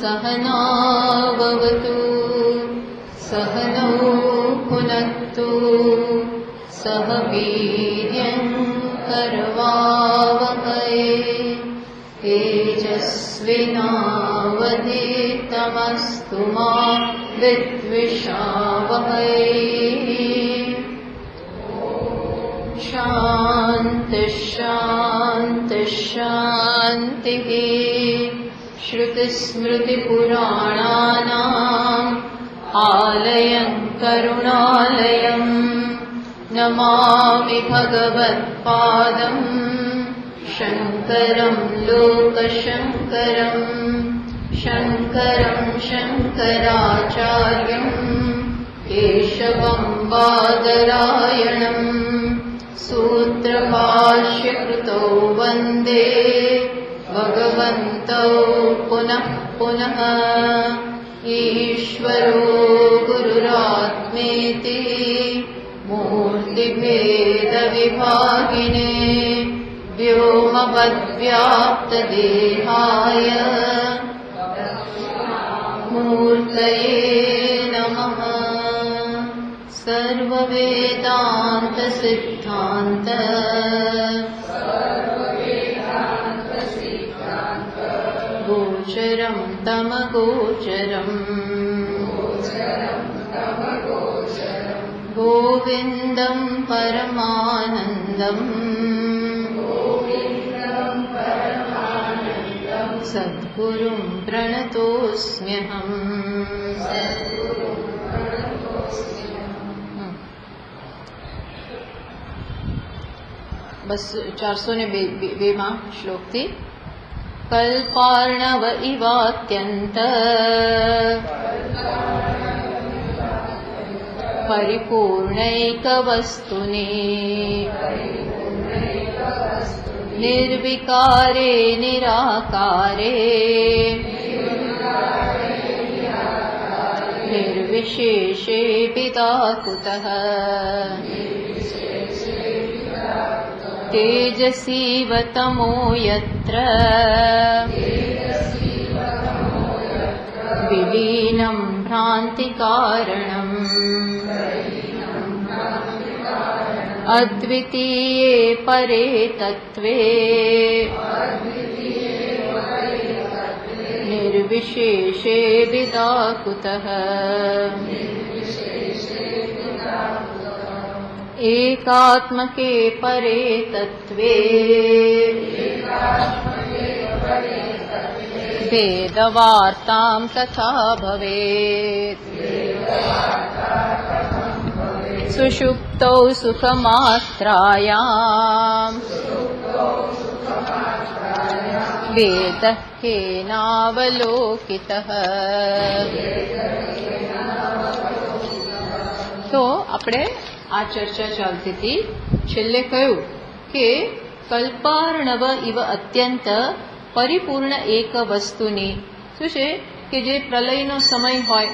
सहनावतु सहनौ पुनत्तु सह वीर्यं करवावहै तेजस्विनावधीतमस्तु मा विद्विषावहै। शान्ति शान्ति शान्तिः। श्रुतिस्मृतिपुराणानाम् आलयं करुणालयं नमामि भगवत्पादम् शङ्करं लोकशङ्करम् शङ्करं शङ्कराचार्यं केशवं बादरायणम् सूत्रभाष्यकृतौ वन्दे भगवन्तौ पुनः पुनः। ईश्वरो गुरुरात्मेति मूर्तिभेदविभागिने व्योमवद्व्याप्तदेहाय मूर्तये नमः। सर्ववेदान्तसिद्धान्त गोचरं तमगोचरम् गोविन्दं परमानन्दम् सद्गुरुं प्रणतोऽस्म्यहम्। बस 402 श्लोक थी। कल्पार्णव इवात्यन्त परिपूर्णैकवस्तुने निर्विकारे निराकारे निर्विशेषे पिता कुतः तेजसीव तमो यत्र विलीनं भ्रान्तिकारणम् अद्वितीये परे तत्त्वे निर्विशेषे विदा कुतः एकात्मके परे तत्त्वे भेदवार्तां तथा भवेत्। सुषुप्तौ सुखमात्रायाम् वेदः केनावलोकितः। तो આપણે આ ચર્ચા ચાલતી હતી। છેલ્લે કહ્યું કે કલ્પાર્ણવ ઇવ અત્યંત પરિપૂર્ણ એક વસ્તુની શું છે કે જે પ્રલયનો સમય હોય,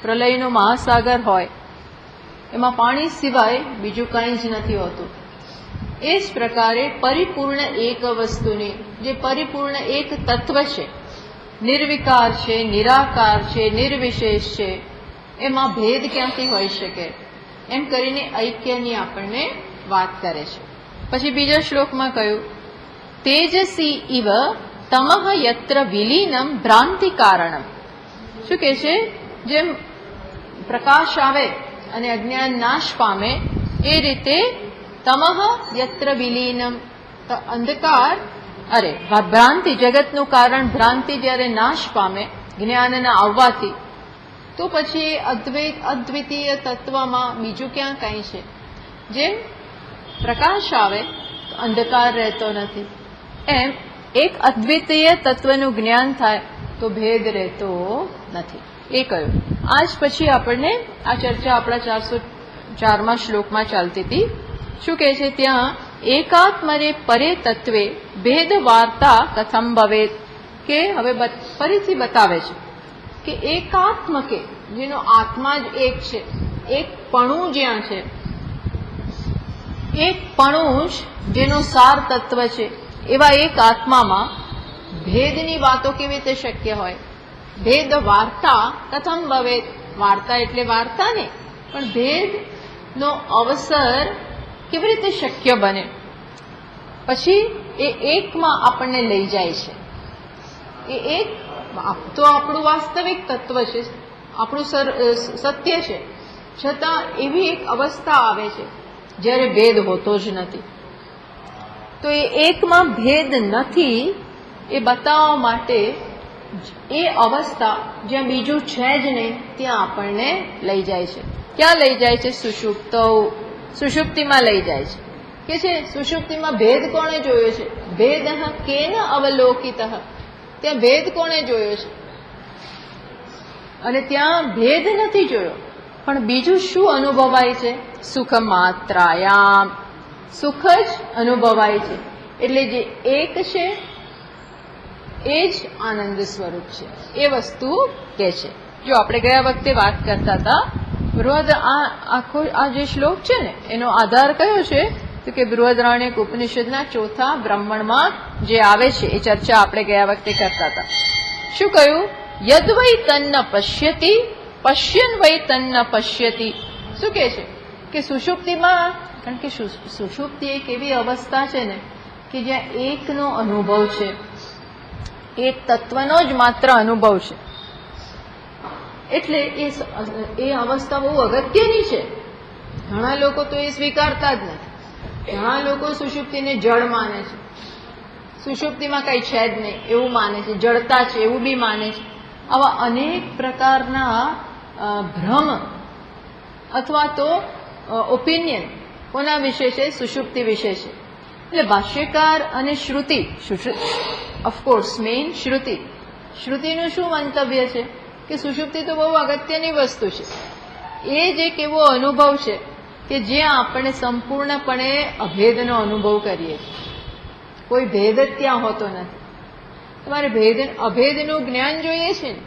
પ્રલયનો મહાસાગર હોય, એમાં પાણી સિવાય બીજું કંઈ જ નથી હોતું। એ જ પ્રકારે પરિપૂર્ણ એક વસ્તુની જે પરિપૂર્ણ એક તત્વ છે, નિર્વિકાર છે, નિરાકાર છે, નિર્વિશેષ છે, એમાં ભેદ ક્યાંથી હોઈ શકે એમ કરીને ઐક્યની આપણને વાત કરે છે। પછી બીજા શ્લોકમાં કહ્યું તેજસી ઇવ તમઃ યત્ર વિલીનમ ભ્રાંતિ કારણમ। શું કહે છે? જેમ પ્રકાશ આવે અને અજ્ઞાન નાશ પામે એ રીતે તમઃ યત્ર વિલીનમ અંધકાર ભ્રાંતિ જગતનું કારણ ભ્રાંતિ જ્યારે નાશ પામે જ્ઞાનના આવવાથી તો પછી અદ્વિતીય તત્વમાં બીજું ક્યાં કંઈ છે? જેમ પ્રકાશ આવે તો અંધકાર રહેતો નથી, એમ એક અદ્વિતીય તત્વનું જ્ઞાન થાય તો ભેદ રહેતો નથી એ કહ્યું। આજ પછી આપણને આ ચર્ચા આપણા 404માં શ્લોકમાં ચાલતી હતી। શું કહે છે ત્યાં? એકાત્મરે પરે તત્વે ભેદ વાર્તા કથમ ભવેત, કે હવે ફરીથી બતાવે છે કે એકાત્મકે જેનો આત્મા જ એક છે, એક પણું જ્યાં છે, એક પણું જ જેનો સાર તત્વ છે, એવા એક આત્મામાં ભેદની વાતો કેવી રીતે શક્ય હોય? ભેદ વાર્તા કથમ ભવેત, વાર્તા એટલે વાર્તા ને, પણ ભેદનો અવસર કેવી રીતે શક્ય બને? પછી એ એકમાં આપણને લઈ જાય છે. એ એક તો આપણું વાસ્તવિક તત્વ છે, આપણું સત્ય છે, છતાં એવી એક અવસ્થા આવે છે જ્યારે ભેદ હોતો જ નથી. તો એ એકમાં ભેદ નથી એ બતાવવા માટે એ અવસ્થા જ્યાં બીજું છે જ નહીં ત્યાં આપણને લઈ જાય છે. ક્યાં લઈ જાય છે? સુષુપ્તિમાં લઈ જાય છે. કે છે સુષુપ્તિમાં ભેદ કોણે જોયો છે? ભેદ કેન અવલોકિત, ત્યાં ભેદ કોણે જોયો છે? અને ત્યાં ભેદ નથી જોયો, પણ બીજું શું અનુભવાય છે? સુખ માત્રાયામ, સુખ જ અનુભવાય છે. એટલે જે એક છે એ જ આનંદ સ્વરૂપ છે, એ વસ્તુ કે છે. જો આપણે ગયા વખતે વાત કરતા હતા, બૃહદ આ જે શ્લોક છે ને એનો આધાર કયો છે? તો કે બૃહદારણ્યક ઉપનિષદના ચોથા બ્રાહ્મણમાં જે આવે છે એ ચર્ચા આપણે ગયા વખતે કરતા હતા. શું કહ્યું? યદ વૈ તન્ન પશ્યતિ પશ્યન વૈ તન્ન પશ્યતિ. શું કે છે? કે સુષુપ્તિમાં, કારણ કે સુષુપ્તિ એક એવી અવસ્થા છે ને કે જ્યાં એકનો અનુભવ છે, એક તત્વનો જ માત્ર અનુભવ છે. એટલે એ અવસ્થા બહુ અગત્યની છે. ઘણા લોકો તો એ સ્વીકારતા જ નથી. ઘણા લોકો સુષુપ્તિને જળ માને છે, સુષુપ્તિમાં કઈ છે જ નહીં એવું માને છે, જડતા છે એવું બી માને છે. આવા અનેક પ્રકારના ભ્રમ અથવા તો ઓપિનિયન કોના વિશે છે? સુષુપ્તિ વિશે છે. એટલે ભાષ્યકાર અને શ્રુતિ, ઓફકોર્સ મેઇન શ્રુતિનું શું મંતવ્ય છે? કે સુષુપ્તિ તો બહુ અગત્યની વસ્તુ છે. એ જ એક એવો અનુભવ છે કે જ્યાં આપણે સંપૂર્ણપણે અભેદનો અનુભવ કરીએ છીએ. કોઈ ભેદ જ ત્યાં હોતો નથી. તમારે અભેદનું જ્ઞાન જોઈએ છે ને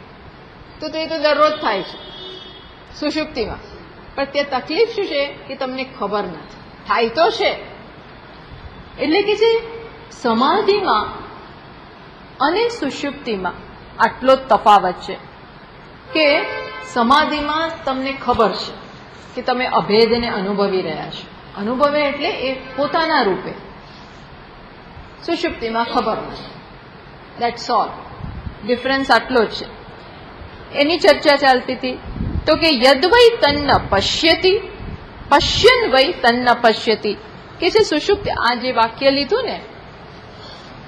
તો એ તો દરરોજ થાય છે સુષુપ્તિમાં, પણ ત્યાં તકલીફ શું છે કે તમને ખબર નથી, થાય તો છે. એટલે કે જે સમાધિમાં અને સુષુપ્તિમાં આટલો જ તફાવત છે કે સમાધિમાં તમને ખબર છે કે તમે અભેદને અનુભવી રહ્યા છો, અનુભવે એટલે એ પોતાના રૂપે. સુષુપ્તિમાં ખબર નથી. That's all. ડિફરન્સ આટલો જ છે. એની ચર્ચા ચાલતી હતી. તો કે યદ વૈ તન્ન પશ્યતિ પશ્યન વૈ તન્ન પશ્યતિ. કે છે સુષુપ્તિ, આ જે વાક્ય લીધું ને,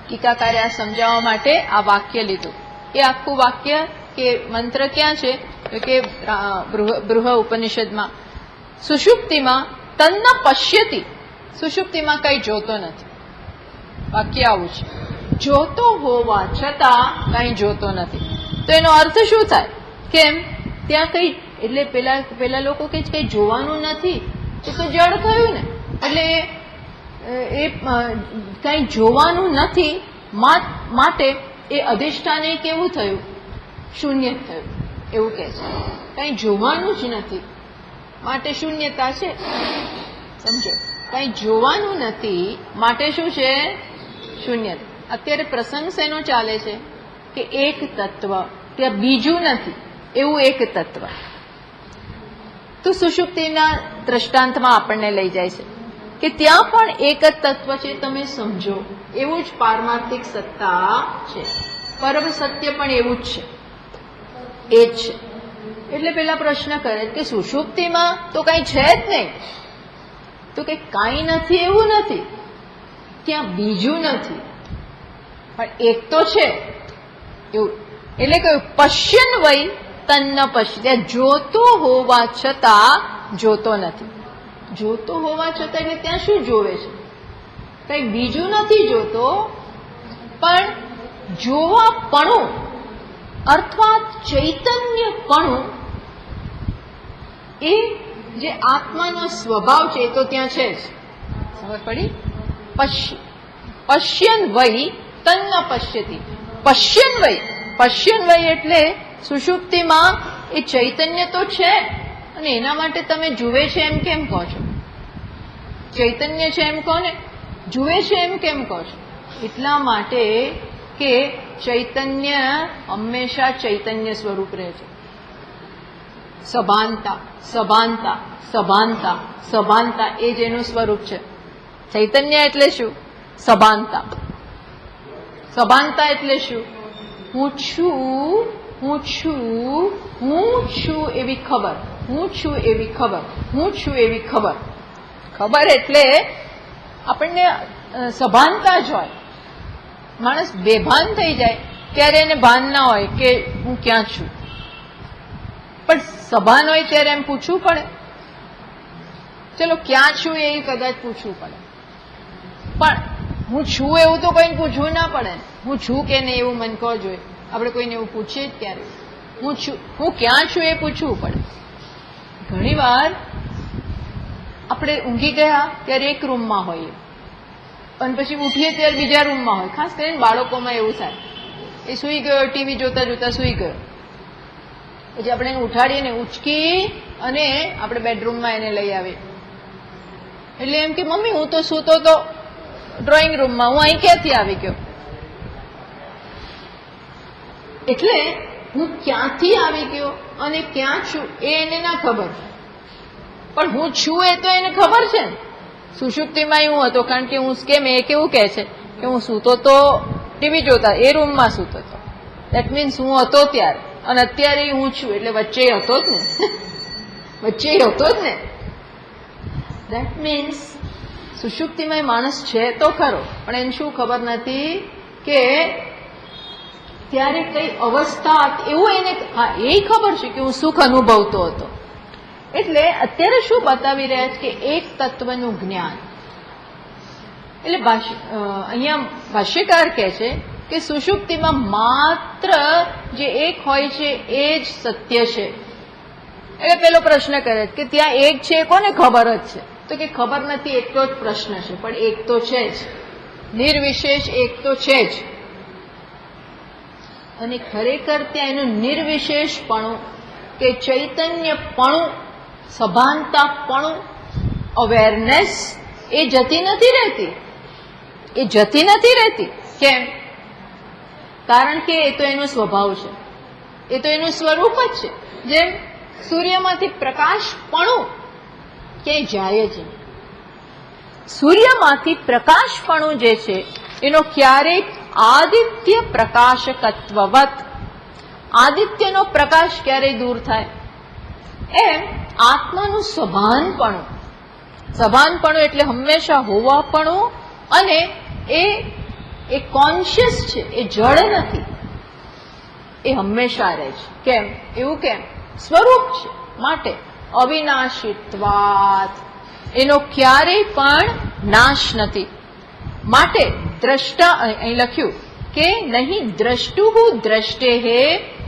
ટીકાકારે આ સમજાવવા માટે આ વાક્ય લીધું. એ આખું વાક્ય કે મંત્ર ક્યાં છે? તો કે બૃહ ઉપનિષદમાં. સુષુપ્તિમાં તન્ન પશ્યતિ, સુષુપ્તિમાં કઈ જોતો નથી. વાક્ય આવું છે, જોતો હોવા છતાં કઈ જોતો નથી. તો એનો અર્થ શું થાય? કેમ? ત્યાં કઈ, એટલે પેલા લોકો કે કઈ જોવાનું નથી, એ તો જડ થયું ને. એટલે એ કઈ જોવાનું નથી માટે એ અધિષ્ઠાને કેવું થયું? શૂન્ય થયું. એવું કે છે કઈ જોવાનું જ નથી માટે શૂન્યતા છે. સમજો, કઈ જોવાનું નથી માટે શું છે? શૂન્યતા. અત્યારે પ્રસંગ શેનો ચાલે છે? કે એક તત્વ, ત્યાં બીજું નથી એવું એક તત્વ. તો સુષુપ્તિના દ્રષ્ટાંતમાં આપણને લઈ જાય છે કે ત્યાં પણ એક જ તત્વ છે. તમે સમજો, એવું જ પારમાર્થિક સત્તા છે. પરમ સત્ય પણ એવું જ છે, એ જ છે. એટલે પેલા પ્રશ્ન કરે કે સુષુપ્તિમાં તો કઈ છે જ નહીં. તો કે કાંઈ નથી એવું નથી, ત્યાં બીજું નથી, પણ એક તો છે એવું. એટલે કહ્યું પશ્યન વૈ તન્ન પશ્ય, ત્યાં જોતો હોવા છતાં જોતો નથી. જોતો હોવા છતાં એટલે ત્યાં શું જોવે છે? કઈ બીજું નથી જોતો, પણ જોવાપણું અર્થાત ચૈતન્યપણું, એ જે આત્માનો સ્વભાવ છે એ તો ત્યાં છે જ. સમજ પડી? પશ્યન વૈ તન્ન પશ્યતિ. પશ્યન વૈ એટલે સુષુપ્તિમાં એ ચૈતન્ય તો છે, અને એના માટે તમે જુએ છે એમ કેમ કહો છો? ચૈતન્ય છે એમ કહો ને, જુએ છે એમ કેમ કહો છો? એટલા માટે કે ચૈતન્ય હંમેશા ચૈતન્ય સ્વરૂપ રહે છે. સભાનતા સભાનતા સભાનતા સભાનતા એ જ એનું સ્વરૂપ છે. ચૈતન્ય એટલે શું? સભાનતા. સભાનતા એટલે શું? હું છું, હું છું, હું છું એવી ખબર, હું છું એવી ખબર, હું છું એવી ખબર. ખબર એટલે આપણને સભાનતા જ હોય. માણસ બેભાન થઈ જાય ત્યારે એને ભાન ના હોય કે હું ક્યાં છું, પણ સભાન હોય ત્યારે એમ પૂછવું પડે. ચલો ક્યાં છું એ કદાચ પૂછવું પડે, પણ હું છું એવું તો કોઈને પૂછવું ના પડે. હું છું કે નહીં એવું મન કહો જોઈએ. આપણે કોઈને એવું પૂછીએ જ ત્યારે હું છું, હું ક્યાં છું એ પૂછવું પડે. ઘણી વાર આપણે ઊંઘી ગયા ત્યારે એક રૂમમાં હોઈએ અને પછી ઉઠીએ ત્યારે બીજા રૂમમાં હોય. ખાસ કરીને બાળકોમાં એવું થાય. એ સૂઈ ગયો, ટીવી જોતા જોતા સૂઈ ગયો, પછી આપણે એને ઉઠાડીને ઉચકી અને આપણે બેડરૂમમાં એને લઈ આવીએ. એટલે એમ કે મમ્મી હું તો સૂતો તો ડ્રોઈંગ રૂમમાં, હું અહીં ક્યાંથી આવી ગયો? એટલે હું ક્યાંથી આવી ગયો અને ક્યાં છું એ એને ના ખબર, પણ હું છું એ તો એને ખબર છે ને. સુષુપ્તિમાં હું હતો, કારણ કે હું કેમ એ કેવું કહે છે કે હું સૂતો તો ટીવી જોતા એ રૂમમાં સૂતો હતો. દેટ મીન્સ હું હતો ત્યારે, અને અત્યારે હું છું એટલે વચ્ચે હતો જ ને, વચ્ચે હતો જ ને. દેટ મીન્સ સુષુપ્તિમાં માણસ છે તો ખરો, પણ એને શું ખબર નથી કે ત્યારે કઈ અવસ્થા એવું એને, હા એ ખબર છે કે હું સુખ અનુભવતો હતો. એટલે અત્યારે શું બતાવી રહ્યા છે કે એક તત્વનું જ્ઞાન. એટલે અહીંયા ભાષ્યકાર કહે છે કે સુષુપ્તિમાં માત્ર જે એક હોય છે એ જ સત્ય છે. એટલે પેલો પ્રશ્ન કરે છે કે ત્યાં એક છે કોને ખબર જ છે? તો કે ખબર નથી એટલો જ પ્રશ્ન છે, પણ એક તો છે જ, નિર્વિશેષ એક તો છે જ. અને ખરેખર ત્યાં એનું નિર્વિશેષપણું કે ચૈતન્યપણું, સભાનતાપણું, અવેરનેસ એ જતી નથી રહેતી. એ જતી નથી રહેતી. કેમ? કારણ કે એ તો એનો સ્વભાવ છે, એ તો એનું સ્વરૂપ જ છે. જેમ સૂર્યમાંથી પ્રકાશપણું ક્યાંય જાય જ નહીં. સૂર્યમાંથી પ્રકાશપણું જે છે એનો ક્યારેક આદિત્ય પ્રકાશકત્વવત, આદિત્યનો પ્રકાશ ક્યારેય દૂર થાય એમ આત્માનું સભાનપણું. સભાનપણું એટલે હંમેશા હોવાપણું, અને એ કોન્શિયસ છે, એ જડ નથી, એ હંમેશા રહે છે. કેમ? એવું કેમ? સ્વરૂપ છે માટે અવિનાશીત્વાત, એનો ક્યારેય પણ નાશ નથી. માટે દ્રષ્ટા, અહીં લખ્યું કે નહીં દ્રષ્ટુઃ દ્રષ્ટેહે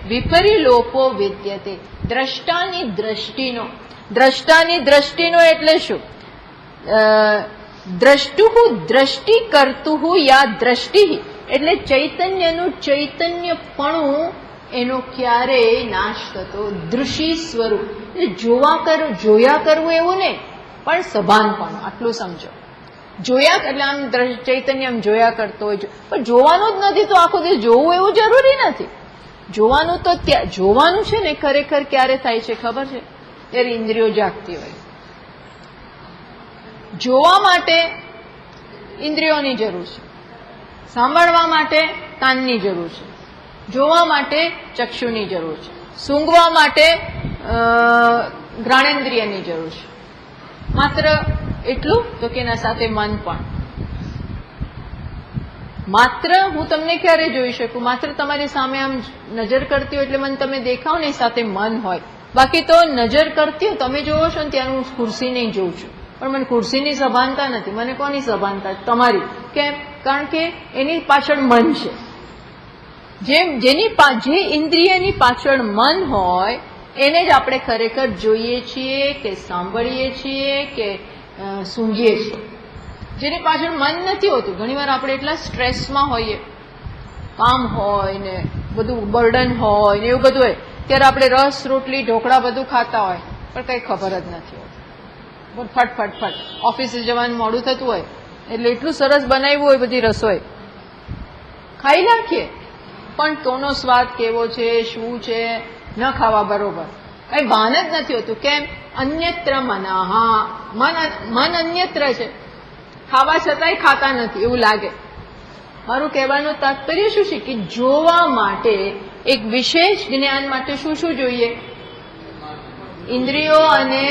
વિપરિલોપો વિદ્યતે. દ્રષ્ટાની દ્રષ્ટિનો, દ્રષ્ટાની દ્રષ્ટિનો એટલે શું? દ્રષ્ટુઃ દ્રષ્ટિ કર્તુઃ યા દ્રષ્ટિ, એટલે ચૈતન્યનું ચૈતન્યપણું એનો ક્યારેય નાશ થતો, દૃષિ સ્વરૂપ. એટલે જોયા કરવું એવું નહીં, પણ સભાનપણું. આટલું સમજો. જોયા એટલે આમ ચૈતન્ય આમ જોયા કરતો હોય, પણ જોવાનું જ નથી તો આખો દિવસ જોવું એવું જરૂરી નથી. જોવાનું તો જોવાનું છે ને ખરેખર ક્યારે થાય છે ખબર છે? ત્યારે ઇન્દ્રિયો જાગતી હોય. જોવા માટે ઇન્દ્રિયોની જરૂર છે, સાંભળવા માટે કાનની જરૂર છે, જોવા માટે ચક્ષુની જરૂર છે, સૂંઘવા માટે ઘ્રાણેન્દ્રિયની જરૂર છે. માત્ર એટલું તો કે એના સાથે મન પણ. માત્ર હું તમને ક્યારે જોઈ શકું? માત્ર તમારી સામે આમ નજર કરતી હોય એટલે મને તમે દેખાવ ને, સાથે મન હોય. બાકી તો નજર કરતી હોય, તમે જોવો છો ને ત્યાં હું ખુરશી નહીં જોઉં છું, પણ મને ખુરશીની સભાનતા નથી. મને કોની સભાનતા? તમારી. કેમ? કારણ કે એની પાછળ મન છે. જે ઇન્દ્રિયની પાછળ મન હોય એને જ આપણે ખરેખર જોઈએ છીએ કે સાંભળીએ છીએ કે સૂંઘીએ છીએ. જેની પાછળ મન નથી હોતું. ઘણીવાર આપણે એટલા સ્ટ્રેસમાં હોઈએ, કામ હોય ને બધું બર્ડન હોય ને એવું બધું હોય, ત્યારે આપણે રસ રોટલી ઢોકળા બધું ખાતા હોય, પણ કંઈ ખબર જ નથી હોતી. ફટ ફટ ફટ ઓફિસે જવાનું મોડું થતું હોય એટલે એટલું સરસ બનાવ્યું હોય બધી રસોઈ, ખાઈ નાખીએ, પણ તોનો સ્વાદ કેવો છે, શું છે, ન ખાવા બરોબર કઈ ભાન જ નથી હોતું. કેમ? અન્યત્ર મનઃ, મન અન્યત્ર છે, ખાવા છતાંય ખાતા નથી એવું લાગે. મારું કહેવાનું તાત્પર્ય શું છે કે જોવા માટે, એક વિશેષ જ્ઞાન માટે શું શું જોઈએ? ઇન્દ્રિયો અને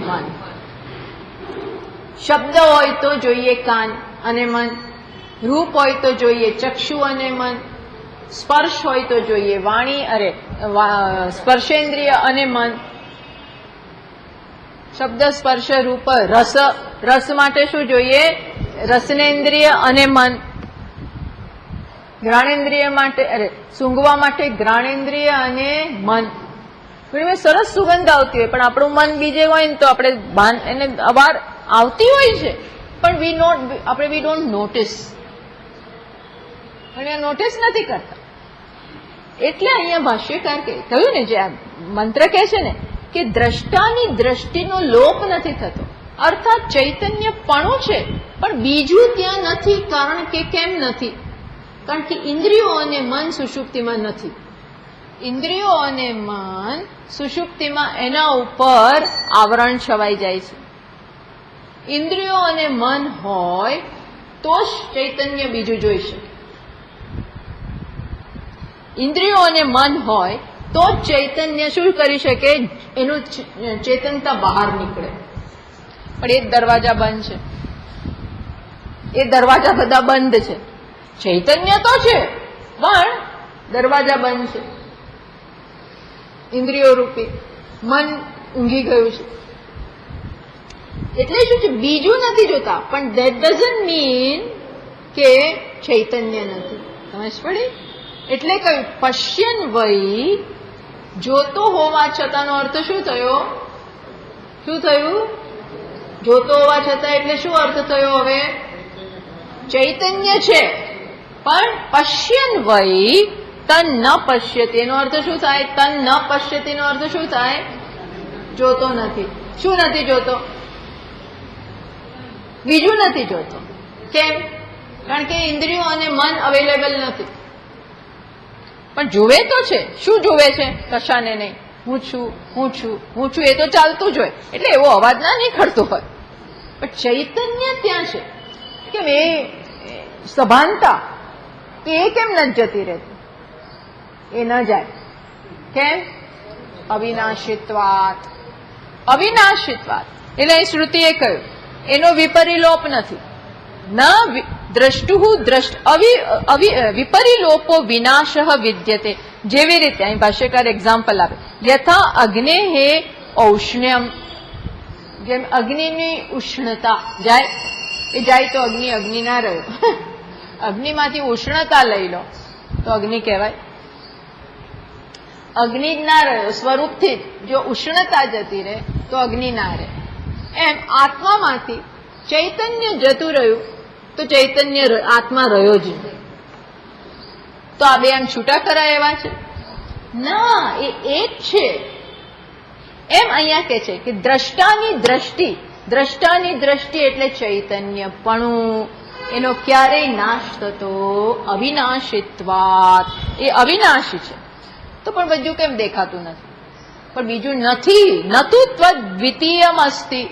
મન. શબ્દ હોય તો જોઈએ કાન અને મન, રૂપ હોય તો જોઈએ ચક્ષુ અને મન, સ્પર્શ હોય તો જોઈએ વાણી, સ્પર્શેન્દ્રિય અને મન. શબ્દ, સ્પર્શ, રૂપ, રસ. રસ માટે શું જોઈએ? રસનેન્દ્રિય અને મન. ઘ્રાણેન્દ્રિય માટે, સૂંઘવા માટે ઘ્રાણેન્દ્રિય અને મન. સરસ સુગંધ આવતી હોય પણ આપણું મન બીજે હોય ને તો આપણે એને અવાર આવતી હોય છે પણ વી ડોન્ટ નોટિસ, નોટિસ નથી કરતા. એટલે અહીંયા ભાષ્યકાર કહ્યું ને, જે આ મંત્ર કહે છે ને કે દ્રષ્ટાની દ્રષ્ટિનો લોપ નથી થતો, અર્થાત ચૈતન્યપણું છે પણ બીજું ત્યાં નથી. કારણ કે કેમ નથી? કારણ કે ઇન્દ્રિયો અને મન સુષુપ્તિમાં નથી. ઇન્દ્રિયો અને મન સુષુપ્તિમાં એના ઉપર આવરણ છવાઈ જાય છે. ઇન્દ્રિયો અને મન હોય તો જ ચૈતન્ય બીજું જોઈ શકે. ઇન્દ્રિયો અને મન હોય તો જ ચૈતન્ય શું કરી શકે? એનું ચેતનતા બહાર નીકળે. પણ એ દરવાજા બંધ છે, એ દરવાજા બધા બંધ છે. ચૈતન્ય તો છે પણ દરવાજા બંધ છે. ઇન્દ્રિયો રૂપી મન ઊંઘી ગયું છે. એટલે શું છે? બીજું નથી જોતા, પણ ધેટ ડઝન્ટ મીન કે ચૈતન્ય નથી. સમજ પડી? એટલે કહ્યું પશ્યન વૈ, જોતો હોવા છતાંનો અર્થ શું થયો? શું થયું? જોતો હોવા છતાં એટલે શું અર્થ થયો? હવે ચૈતન્ય છે પણ પશ્યન વૈ તન ન પશ્યતિ, એનો અર્થ શું થાય? તન ન પશ્યતિ નો અર્થ શું થાય? જોતો નથી. શું નથી જોતો? બીજું નથી જોતો. કેમ? કારણ કે ઇન્દ્રિયો અને મન અવેલેબલ નથી. પણ જુએ તો છે. શું જુએ છે? કશાને નહીં. હું છું, હું છું, હું છું, એ તો ચાલતું જ હોય એટલે એવો અવાજ ના નીકળતો હોય. પણ ચૈતન્ય ત્યાં છે. કેમ? એ સભાનતા એ કેમ નથી જતી રહેતી? એ ન જાય. કેમ? અવિનાશિત્વાત. અવિનાશિત્વાત એટલે અહીં શ્રુતિએ કહ્યું એનો વિપરિલોપ નથી. ન દ્રષ્ટુ વિપરિલોપો વિનાશ વિદ્યતે. જેવી રીતે અહીં ભાષ્યકાર એક્ઝામ્પલ આપે, યથા અગ્ને હે ઔષ્ણ્યમ, જેમ અગ્નિની ઉષ્ણતા જાય, એ જાય તો અગ્નિ ના રહ્યો. અગ્નિમાંથી ઉષ્ણતા લઈ લો તો અગ્નિ કહેવાય. અગ્નિ જ ના રહ્યો સ્વરૂપથી, જો ઉષ્ણતા જતી રહે તો અગ્નિ ના રહે. એમ આત્મામાંથી ચૈતન્ય જતું રહ્યું તો ચૈતન્ય આત્મા રહ્યો જ નહીં. તો આ બે એમ છૂટા કરાય એવા છે? ના, એ એક છે. એમ અહીંયા કે છે કે દ્રષ્ટાની દ્રષ્ટિ, દ્રષ્ટાની દ્રષ્ટિ એટલે ચૈતન્યપણું, એનો ક્યારેય નાશ થતો અવિનાશિત્વાત. એ અવિનાશી છે. તો પણ બધું કેમ દેખાતું નથી? પણ બીજું નથી. નતું દ્વિતીયમ અસ્તિ,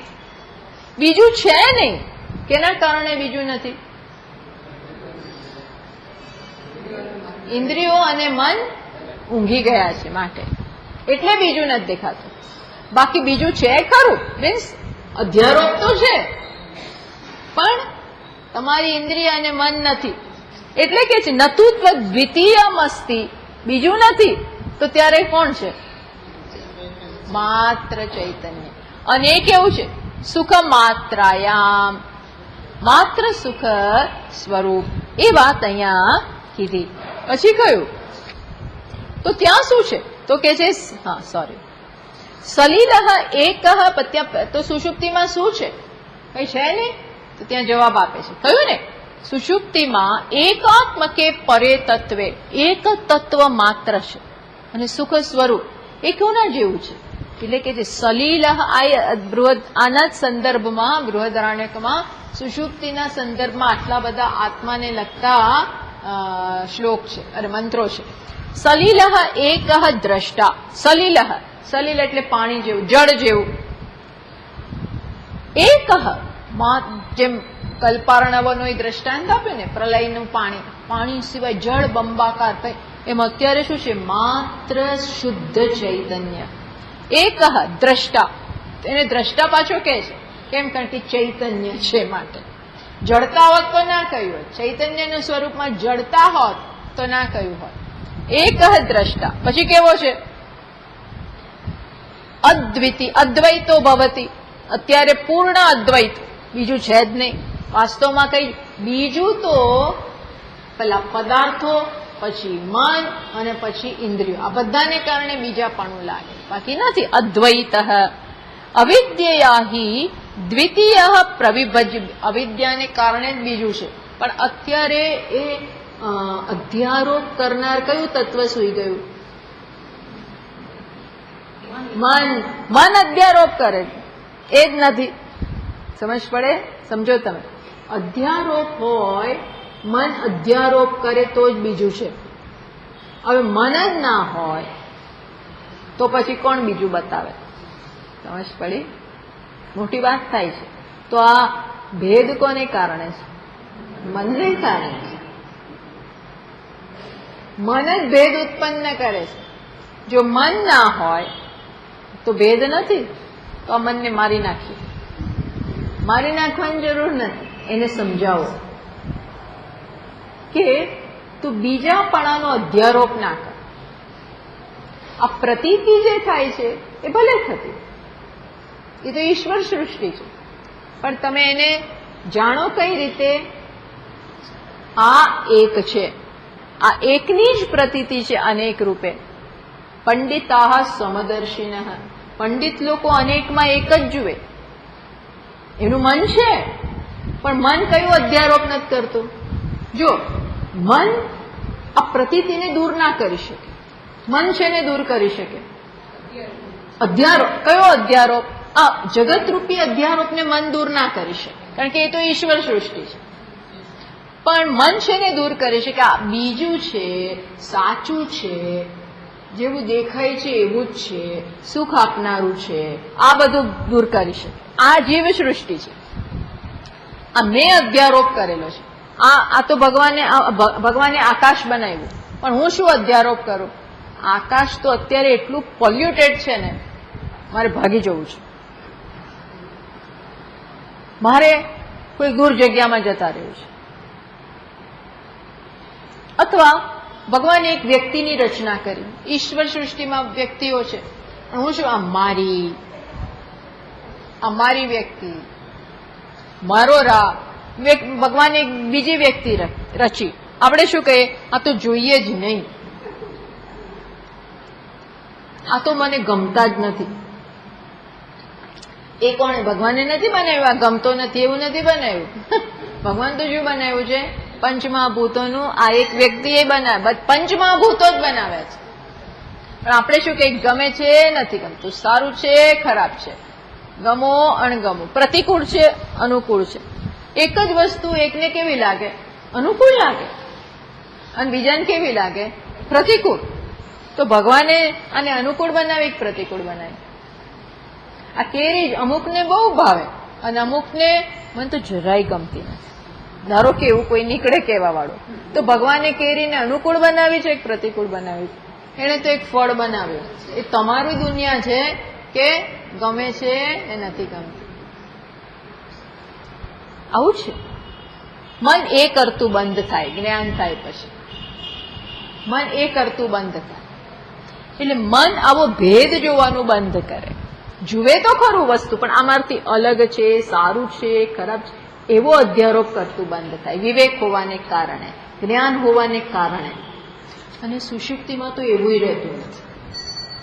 બીજું છે નહીં. કેના કારણે બીજું નથી? ઇન્દ્રિયો અને મન ઊંઘી ગયા છે માટે, એટલે બીજું નથી દેખાતું. બાકી બીજું છે ખરું, મીન્સ અધ્યારોપ તો છે પણ તમારી ઇન્દ્રિય અને મન નથી. એટલે કે છે નતુત્વ દ્વિતીયમ અસ્તિ, બીજું નથી. તો ત્યારે કોણ છે? માત્ર ચૈતન્ય. અને એ કેવું છે? સુખ માત્રાયામ, માત્ર સુખ સ્વરૂપ. એ વાત અહીંયા કીધી. પછી કયું? તો ત્યાં શું છે? તો કે છે સલીલ એક પત્યા. તો સુષુપ્તિમાં શું છે? કઈ છે નહીં. તો ત્યાં જવાબ આપે છે. કહ્યું ને, સુષુપ્તિમાં એકાત્મકે પરે તત્વે એક તત્વ માત્ર છે અને સુખ સ્વરૂપ એ કોના જેવું છે? એટલે કે જે સલીલ આના જ સંદર્ભમાં બૃહદારણ્યકમાં સુષુપ્તિના સંદર્ભમાં આટલા બધા આત્માને લગતા શ્લોક છે, અરે મંત્રો છે. સલિલઃ એકઃ દ્રષ્ટા. સલિલઃ, સલિલ એટલે પાણી જેવું, જળ જેવું. એકઃ, જેમ કલ્પાર્ણવનો એ દ્રષ્ટાંત આપ્યું ને, પ્રલયનું પાણી, પાણી સિવાય જળ બંબાકાર થાય, એમ અત્યારે શું છે? માત્ર શુદ્ધ ચૈતન્ય. એકઃ દ્રષ્ટા. એને દ્રષ્ટા પાછો કહે છે. કેમ? કારણ કે ચૈતન્ય છે માટે. જડતા હોત તો ના કહ્યું હોત, ચૈતન્યના સ્વરૂપમાં જડતા હોત તો ના કહ્યું હોત. એકઃ દ્રષ્ટા. પછી કેવો છે? અદ્વિતી, અદ્વૈતો ભવતી. અત્યારે પૂર્ણ અદ્વૈત, બીજું છે જ નહીં વાસ્તવમાં. કઈ બીજું તો પેલા પદાર્થો, પછી મન અને પછી ઇન્દ્રિયો, આ બધાને કારણે બીજાપણું લાગે, બાકી નથી. અદ્વૈત. અવિદ્યા હિ દ્વિતીય પ્રવિભજ. અવિદ્યાને કારણે જ બીજું છે, પણ અત્યારે એ અધ્યારોપ કરનાર કયું તત્વ સુઈ ગયું? મન. મન અધ્યારોપ કરે, એ જ નથી. સમજ પડે? સમજો તમે. અધ્યારોપ હોય, મન અધ્યારોપ કરે તો જ બીજું છે. હવે મન જ ના હોય તો પછી કોણ બીજું બતાવે? સમજ પડી? મોટી વાત થાય છે. તો આ ભેદ કોને કારણે છે? મનને કારણે છે. મન જ ભેદ ઉત્પન્ન કરે છે. જો મન ના હોય તો ભેદ નથી, તો આ મનને મારી નાખીએ. મારી નાખવાની જરૂર નથી, એને સમજાવો કે તું બીજાપણાનો અધ્યારોપ ના કર. આ પ્રતીતિ જે થાય છે એ ભલે થતી, એ તો ઈશ્વર સૃષ્ટિ છે, પણ તમે એને જાણો કઈ રીતે? આ એક છે, આ એકની જ પ્રતીતિ છે અનેક રૂપે. પંડિતાઃ સમદર્શિનઃ. પંડિત લોકો અનેકમાં એક જ જુએ. એનું મન છે, પણ મન કયું અધ્યારોપ નથી કરતું. જો મન આ પ્રતીતિને દૂર ના કરી શકે, મન છે ને દૂર કરી શકે. અધ્યારોપ કયો? અધ્યારોપ આ જગતરૂપી અધ્યારોપને મન દૂર ના કરી શકે, કારણ કે એ તો ઈશ્વર સૃષ્ટિ છે. પણ મન છે ને દૂર કરી શકે. આ બીજું છે, સાચું છે, જેવું દેખાય છે એવું જ છે, સુખ આપનારું છે, આ બધું દૂર કરી શકે. આ જીવ સૃષ્ટિ છે. આ મેં અધ્યારોપ કરેલો છે. આ તો ભગવાને આકાશ બનાવ્યું, પણ હું શું અધ્યારોપ કરું? આકાશ તો અત્યારે એટલું પોલ્યુટેડ છે ને, મારે ભાગી જવું છે, મારે કોઈ દૂર જગ્યામાં જતા રહેવું છે. અથવા ભગવાને એક વ્યક્તિની રચના કરી. ઈશ્વર સૃષ્ટિમાં વ્યક્તિઓ છે, પણ હું શું? આ મારી વ્યક્તિ, મારો રાગ. ભગવાને એક બીજી વ્યક્તિ રચી. આપણે શું કહીએ? આ તો જોઈએ જ નહીં, આ તો મને ગમતા જ નથી. એ કોણે? ભગવાને નથી બનાવ્યું. આ ગમતો નથી એવું નથી બનાવ્યું. ભગવાન તો શું બનાવ્યું છે? પંચમહાભૂતોનું આ એક વ્યક્તિએ બનાવે. પંચમહાભૂતો જ બનાવ્યા છે. પણ આપણે શું કહીએ? ગમે છે, નથી ગમતું, સારું છે, ખરાબ છે, ગમો અણગમો, પ્રતિકૂળ છે, અનુકૂળ છે. એક જ વસ્તુ એકને કેવી લાગે? અનુકૂળ લાગે, અને બીજાને કેવી લાગે? પ્રતિકૂળ. તો ભગવાને આને અનુકૂળ બનાવી, પ્રતિકૂળ બનાવી. આ કેરી જ અમુકને બહુ ભાવે અને અમુકને મને તો જરાય ગમતી નથી. ધારો કે એવું કોઈ નીકળે કહેવા વાળું, તો ભગવાને કેરીને અનુકૂળ બનાવી છે, એક પ્રતિકૂળ બનાવી છે. એને તો એક ફળ બનાવ્યું. એ તમારી દુનિયા છે કે ગમે છે એ નથી ગમતું. આવું છે. મન એ કરતું બંધ થાય, જ્ઞાન થાય પછી મન એ કરતું બંધ થાય. એટલે મન આવો ભેદ જોવાનું બંધ કરે. જુએ તો ખરું વસ્તુ, પણ આમાંથી અલગ છે, સારું છે, ખરાબ છે, એવો અધ્યારોપ કરતું બંધ થાય. વિવેક હોવાને કારણે, જ્ઞાન હોવાને કારણે. અને સુષુપ્તિમાં તો એવું રહેતું નથી.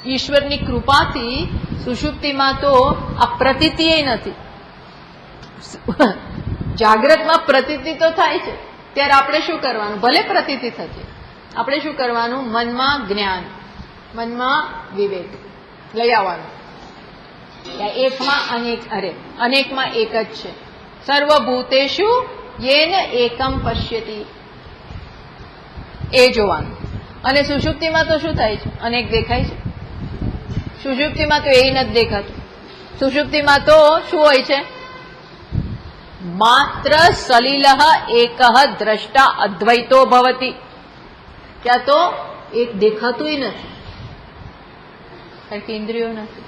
ઈશ્વરની કૃપાથી સુષુપ્તિમાં તો આ પ્રતીતિ નથી. જાગ્રતમાં પ્રતીતિ તો થાય છે, ત્યારે આપણે શું કરવાનું? ભલે પ્રતીતિ થતી, આપણે શું કરવાનું? મનમાં જ્ઞાન, મનમાં વિવેક લઈ આવવાનું. એકમાં અનેક, અનેકમાં એક જ છે. સર્વભૂતેષુ યેન એકમ પશ્યતિ. એ જોવાનું. અને સુષુપ્તિમાં તો શું થાય છે? અનેક દેખાય છે. સુષુપ્તિમાં તો એ નથી દેખાતું. સુષુપ્તિમાં તો શું હોય છે? માત્ર સલિલઃ એકઃ દ્રષ્ટા અદ્વૈતો ભવતી. ત્યાં તો એક દેખાતું નથી, કારણ કે ઇન્દ્રિયો નથી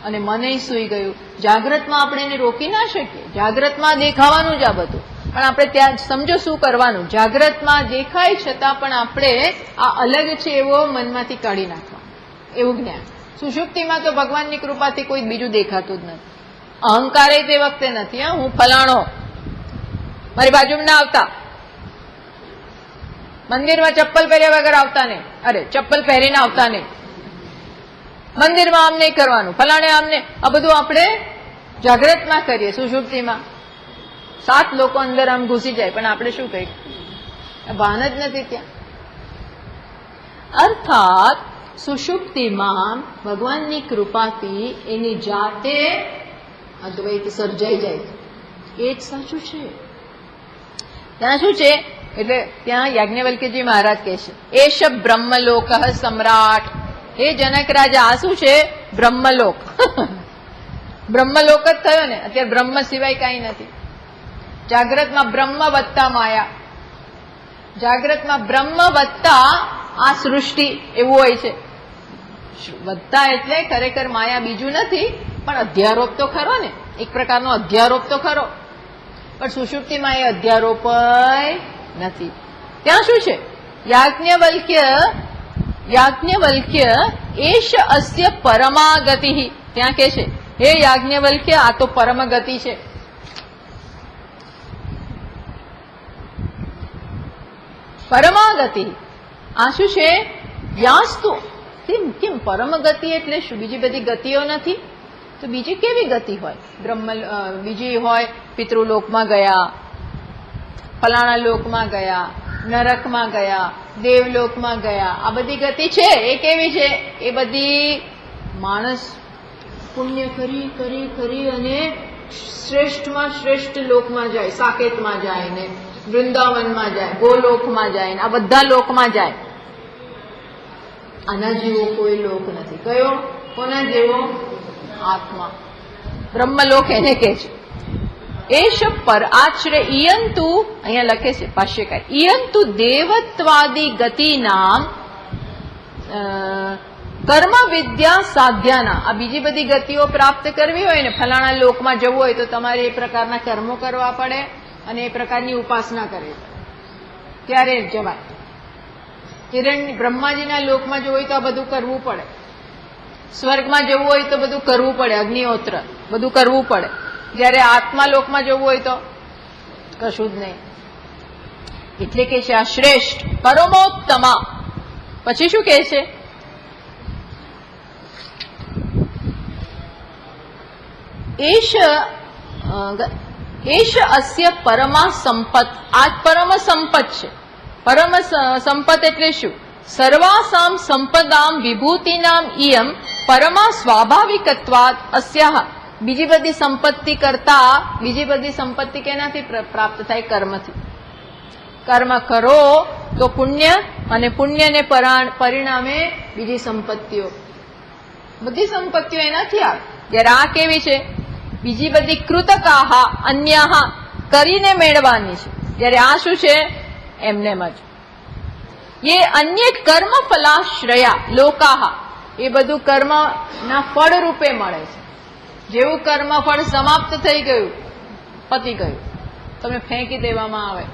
અને મન સૂઈ ગયું. જાગ્રતમાં આપણે એને રોકી ના શકીએ. જાગ્રતમાં દેખાવાનું જ આ બધું, પણ આપણે ત્યાં સમજો શું કરવાનું. જાગ્રતમાં દેખાય છતાં પણ આપણે આ અલગ છે એવો મનમાંથી કાઢી નાખવાનું, એવું જ્ઞાન. સુષુપ્તિમાં તો ભગવાનની કૃપાથી કોઈ બીજું દેખાતું જ નથી. અહંકારે તે વખતે નથી. હું ફલાણો, મારી બાજુમાં ના આવતા, મંદિરમાં ચપ્પલ પહેર્યા વગર આવતા નહીં, અરે ચપ્પલ પહેરીને આવતા નહીં, મંદિરમાં આમ નહીં કરવાનું, ફલાણે આમ નહીં. આ બધું આપણે જાગ્રતમાં કરીએ. સુષુપ્તિમાં 7 લોકો અંદર આમ ઘૂસી જાય, પણ આપણે શું કહીએ? ભાન જ નથી ત્યાં. અર્થાત સુષુપ્તિમાં ભગવાનની કૃપાથી એની જાતે અદ્વૈત સર્જાઈ જાય. એ જ સાચું છે. ત્યાં શું છે? એટલે ત્યાં યાજ્ઞવલ્ક્યજી મહારાજ કહે છે, એશ બ્રહ્મલોક સમ્રાટ. હે જનક રાજા, આ શું છે? બ્રહ્મલોક. બ્રહ્મલોક જ થયો ને. અત્યારે બ્રહ્મ સિવાય કઈ નથી. જાગ્રતમાં બ્રહ્મ વત્તા માયા, જાગ્રતમાં બ્રહ્મ વત્તા આ સૃષ્ટિ, એવું હોય છે. વત્તા એટલે ખરેખર માયા બીજું નથી, પણ અધ્યારોપ તો ખરો ને, એક પ્રકારનો અધ્યારોપ તો ખરો. પણ સુષુપ્તિમાં એ અધ્યારોપ નથી. ત્યાં શું છે? યાજ્ઞવલ્ક્ય એશ અસ્ય પરમાગતિ. ત્યાં કે છે, હે યાજ્ઞવલ્ક્ય, આ તો પરમ ગતિ છે. પરમાગતિ આ શું છે? યાસ્તુ. કેમ પરમ ગતિ એટલે શું? બીજી બધી ગતિઓ નથી તો બીજી કેવી ગતિ હોય? બીજી હોય, પિતૃલોકમાં ગયા, ફલાણા લોકમાં ગયા, નરકમાં ગયા, દેવલોકમાં ગયા. આ બધી ગતિ છે. એ કેવી છે? એ બધી માણસ પુણ્ય કરી કરી કરી અને શ્રેષ્ઠમાં શ્રેષ્ઠ લોકમાં જાય. સાકેતમાં જાય ને વૃંદાવનમાં જાય, ગોલોકમાં જાય ને આ બધા લોકમાં જાય. આના જેવો કોઈ લોક નથી. કયો? કોના જેવો? આત્મા. બ્રહ્મલોક એને કે છે. એશ પર આશ્રય ઇયંતુ, અહીંયા લખે છે ભાષ્યકાર, ઇયંતુ દેવત્વાદી ગતિનામ કર્મ વિદ્યા સાધ્યાના. આ બીજી બધી ગતિઓ પ્રાપ્ત કરવી હોય ને, ફલાણા લોકમાં જવું હોય તો તમારે એ પ્રકારના કર્મો કરવા પડે અને એ પ્રકારની ઉપાસના કરવી પડે, ત્યારે જવાય. બ્રહ્માજીના લોકમાં જવું હોય તો આ બધું કરવું પડે. સ્વર્ગમાં જવું હોય તો બધું કરવું પડે, અગ્નિહોત્ર બધું કરવું પડે. જયારે આત્મા લોકમાં જવું હોય તો કશું જ નહીં. એટલે કે છે આ શ્રેષ્ઠ પરમોત્તમા. પછી શું કહે છે? એશ અસ્ય પરમા સંપત. આ પરમ સંપત છે. પરમ સંપત એટલે શું? સર્વાસામ સંપદામ વિભૂતિનામ ઇયમ પરમા સ્વાભાવિકત્વાદ અસ્યાહ. બીજી બધી સંપત્તિ કરતા, બીજી બધી સંપત્તિ કેનાથી પ્રાપ્ત થાય? કર્મથી. કર્મ કરો તો પુણ્ય, અને પુણ્યને પરિણામે બીજી સંપત્તિઓ, બધી સંપત્તિઓ એનાથી આવે. જ્યારે આ કેવી છે? બીજી બધી કૃતકાહા અન્યાહા, કરીને મેળવાની છે. જ્યારે આ શું છે? એમનેમ જ. એ અન્ય કર્મ ફલાશ્રયા લોકાહા, એ બધું કર્મના ફળ રૂપે મળે છે. જેવું કર્મ ફળ સમાપ્ત થઈ ગયું, પતી ગયું, તમે ફેંકી દેવામાં આવે